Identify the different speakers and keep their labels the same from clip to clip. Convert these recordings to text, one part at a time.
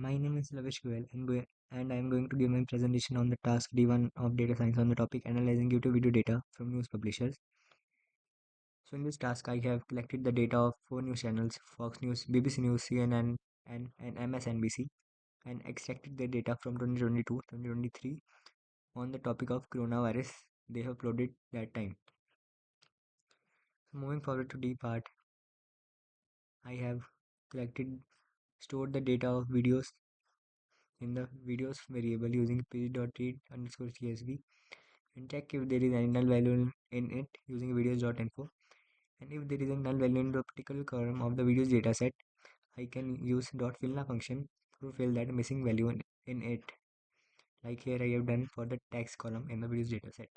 Speaker 1: My name is Lovish Goel and I am going to give my presentation on the task D1 of data science on the topic analyzing YouTube video data from news publishers. So in this task, I have collected the data of 4 news channels: Fox News, BBC News, CNN, and MSNBC, and extracted the data from 2022-2023 on the topic of coronavirus they have uploaded that time. So moving forward to D part, I have stored the data of videos in the videos variable using page.read_csv and check if there is any null value in it using videos.info. And if there is a null value in the particular column of the videos dataset, I can use .fillNA function to fill that missing value in it, like here I have done for the text column in the videos dataset.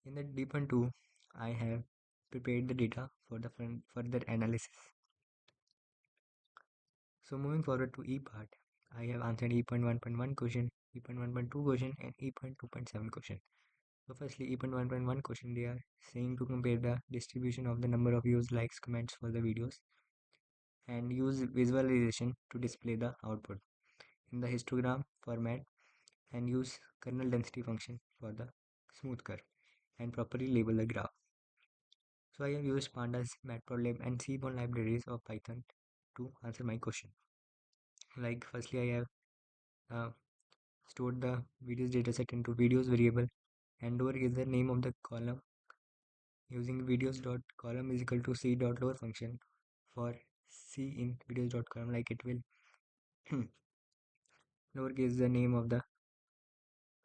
Speaker 1: In the D1 2, I have prepared the data for the further analysis. So moving forward to E part, I have answered E.1.1 question, E.1.2 question, and E.2.7 question. So firstly, E.1.1 question, they are saying to compare the distribution of the number of views, likes, comments for the videos and use visualization to display the output in the histogram format and use kernel density function for the smooth curve and properly label the graph. So I have used pandas, matplotlib and seaborn libraries of Python to answer my question. Like firstly, I have uh, stored the videos dataset into videos variable and lower is the name of the column using videos.column is equal to c.lower function for c in videos.column, like it will lowercase the name of the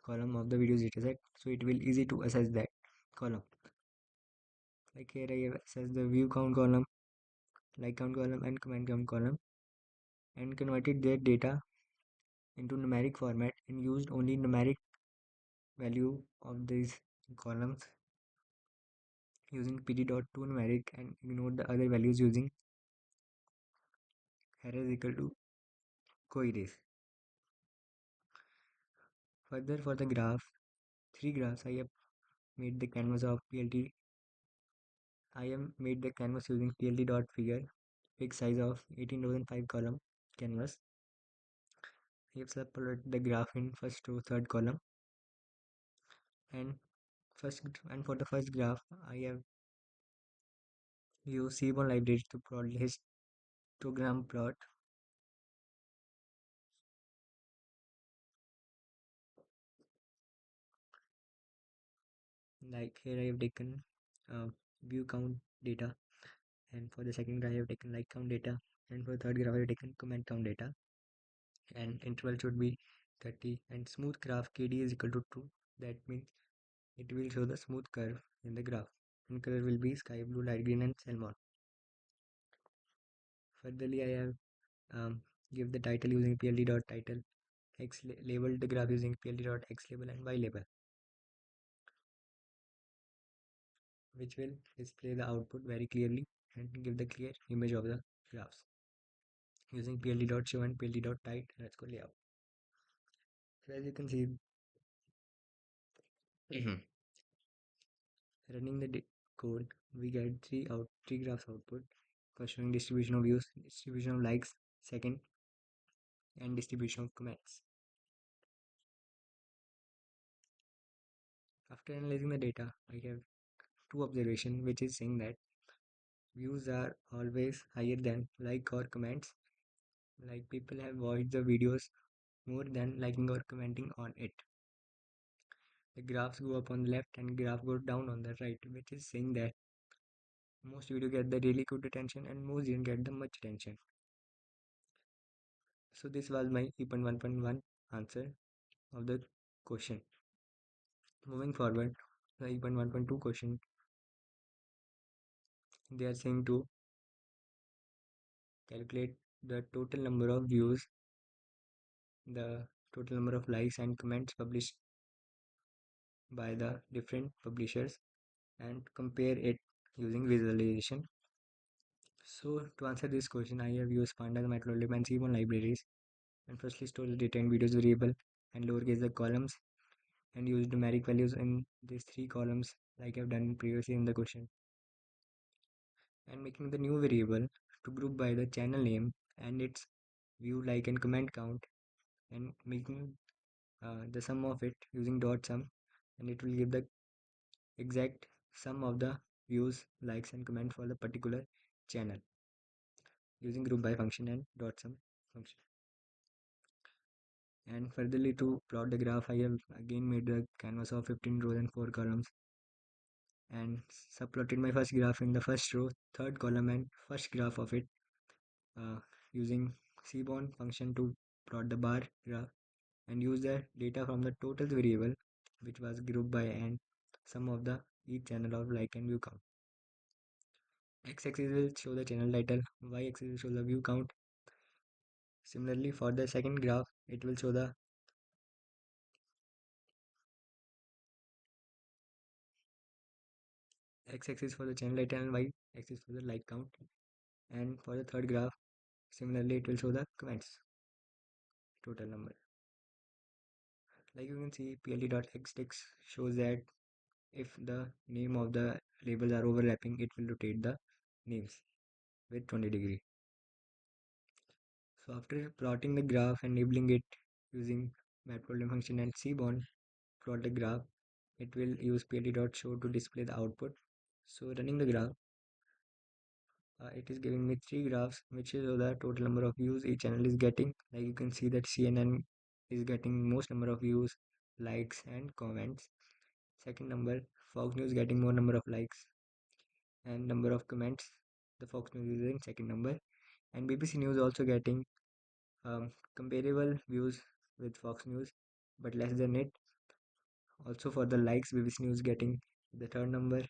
Speaker 1: column of the videos dataset, so it will easy to access that column. Like here I have accessed the view count column, like count column and comment count column and converted their data into numeric format and used only numeric value of these columns using pd.toNumeric and ignored the other values using array is equal to coerase. Further, for the graph, 3 graphs, I have made the canvas using plt.figure, big size of 18,005 column canvas. I have separated the graph in first to third column, and for the first graph I have used seaborn library to plot histogram plot. Like here I have taken view count data, and for the second graph I have taken like count data, and for the third graph I have taken comment count data, and interval should be 30, and smooth graph kd is equal to 2. That means it will show the smooth curve in the graph, and color will be sky blue, light green and salmon. Furtherly, I have give the title using pld.title, labeled the graph using pld.xlabel and ylabel, which will display the output very clearly and give the clear image of the graphs using pld.show and pld.title_layout. So as you can see, running the code, we get three graphs output, first showing distribution of views, distribution of likes, second, and distribution of comments. After analyzing the data, I have two observations, which is saying that views are always higher than like or comments. Like people have watched the videos more than liking or commenting on it. The graphs go up on the left and graph go down on the right, which is saying that most video get the really good attention and most didn't get the much attention. So this was my E.1.1 answer of the question. Moving forward, the E.1.2 question, they are saying to calculate the total number of views, the total number of likes and comments published by the different publishers and compare it using visualization. So to answer this question, I have used pandas, matplotlib and seaborn libraries, and firstly store the data in videos variable and lowercase the columns and use numeric values in these 3 columns like I've done previously in the question, and making the new variable to group by the channel name and its view, like, and comment count, and making the sum of it using dot sum, and it will give the exact sum of the views, likes, and comment for the particular channel using group by function and dot sum function. And furtherly, to plot the graph, I have again made the canvas of 15 rows and 4 columns, and subplotted my first graph in the first row, third column, and first graph of it uh, using seaborn function to plot the bar graph, and use the data from the totals variable, which was grouped by and sum of the each channel of like and view count. X-axis will show the channel title, Y-axis will show the view count. Similarly, for the second graph, it will show the X-axis for the channel title and Y-axis for the like count. And for the third graph, similarly, it will show the comments total number. Like you can see, pld.xtext shows that if the name of the labels are overlapping, it will rotate the names with 20 degree. So after plotting the graph and labeling it using matplotlib function and cbond plot the graph, it will use pld.show to display the output. So running the graph, it is giving me 3 graphs, which is the total number of views each channel is getting. Like you can see that CNN is getting most number of views, likes, and comments. Second number, Fox News getting more number of likes and number of comments. The Fox News is in second number, and BBC News also getting comparable views with Fox News, but less than it. Also for the likes, BBC News getting the third number,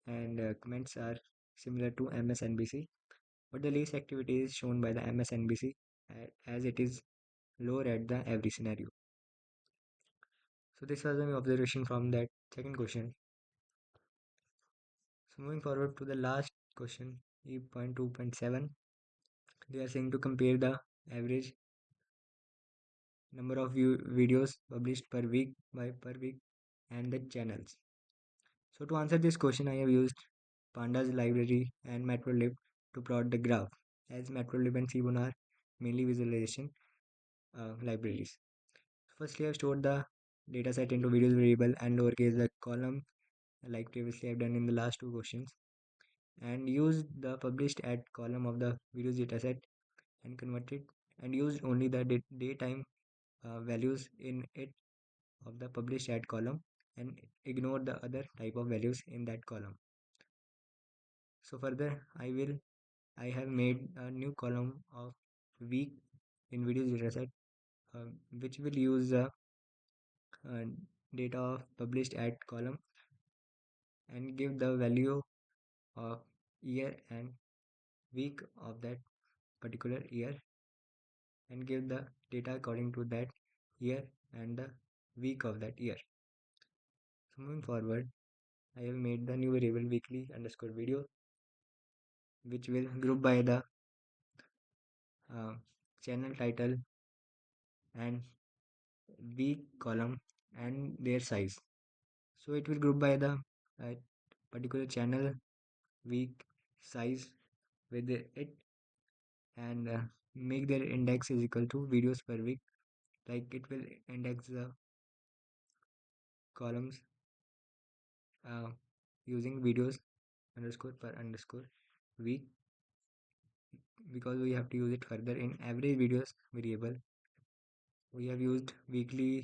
Speaker 1: and comments are similar to MSNBC, but the least activity is shown by the MSNBC as it is lower at the every scenario. So this was my observation from that second question. So moving forward to the last question, E.2.7, they are saying to compare the average number of videos published per week by per week and the channels. So to answer this question, I have used Pandas library and Matplotlib to plot the graph, as Matplotlib and Seaborn are mainly visualization libraries. Firstly, I have stored the dataset into videos variable and lowercase the column, like previously I've done in the last two questions, and used the published at column of the videos dataset and converted and used only the daytime values in it of the published at column and ignore the other type of values in that column. So further, I have made a new column of week in videos dataset, which will use the uh, data of published at column and give the value of year and week of that particular year, and give the data according to that year and the week of that year. So moving forward, I have made the new variable weekly underscore video, which will group by the uh, channel title and week column and their size. So it will group by the uh, particular channel, week, size with it, and make their index is equal to videos per week. Like it will index the columns uh, using videos underscore per underscore week, because we have to use it further in average videos variable. We have used weekly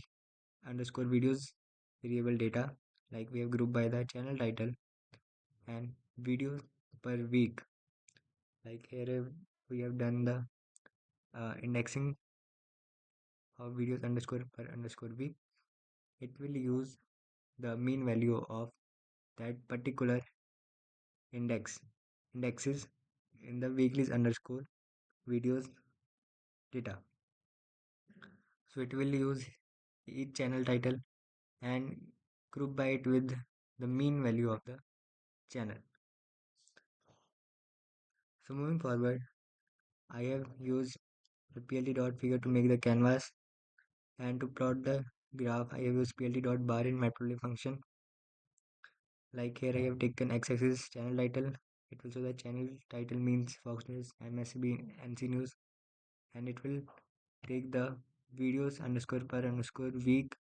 Speaker 1: underscore videos variable data, like we have grouped by the channel title and videos per week. Like here we have done the indexing of videos underscore per underscore week. It will use the mean value of that particular indexes in the weeklies underscore videos data. So it will use each channel title and group by it with the mean value of the channel. So moving forward, I have used the plt.figure to make the canvas, and to plot the graph I have used plt.bar in matplotlib function. Like here I have taken x-axis channel title. It will show the channel title means Fox News, MSB, NC News, and it will take the videos underscore per underscore week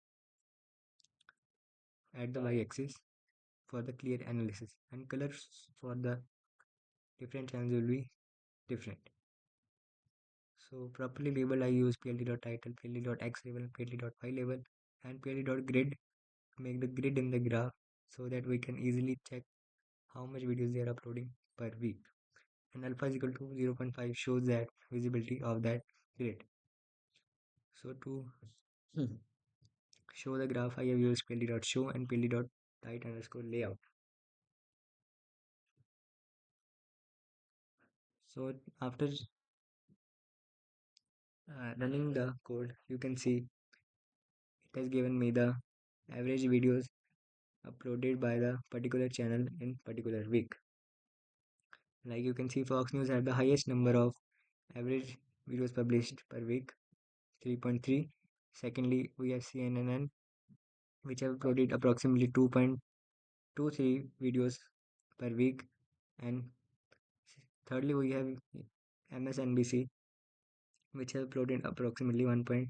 Speaker 1: at the y-axis for the clear analysis, and colors for the different channels will be different. So properly labeled, I use pld.title, pld.x label, pld.y label, and pld.grid to make the grid in the graph so that we can easily check how much videos they are uploading per week. And alpha is equal to 0.5 shows that visibility of that grid. So to show the graph, I have used pld.show and pld.tight underscore layout. So after running the code, you can see it has given me the average videos uploaded by the particular channel in particular week. Like you can see, Fox News had the highest number of average videos published per week, 3.3. Secondly, we have CNN, which have uploaded approximately 2.23 videos per week, and thirdly, we have MSNBC, which have uploaded approximately 1.7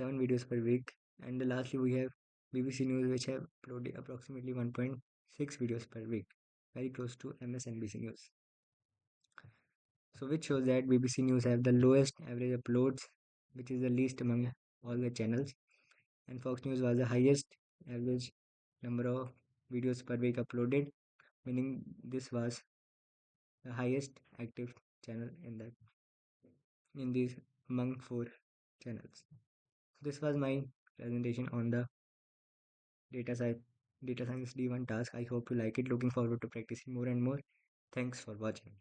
Speaker 1: videos per week, and lastly, we have BBC News, which have uploaded approximately 1.6 videos per week, very close to MSNBC News. So which shows that BBC News have the lowest average uploads, which is the least among all the channels, and Fox News was the highest average number of videos per week uploaded, meaning this was the highest active channel in these among four channels. This was my presentation on the data science data science D1 task. I hope you like it. Looking forward to practicing more and more. Thanks for watching.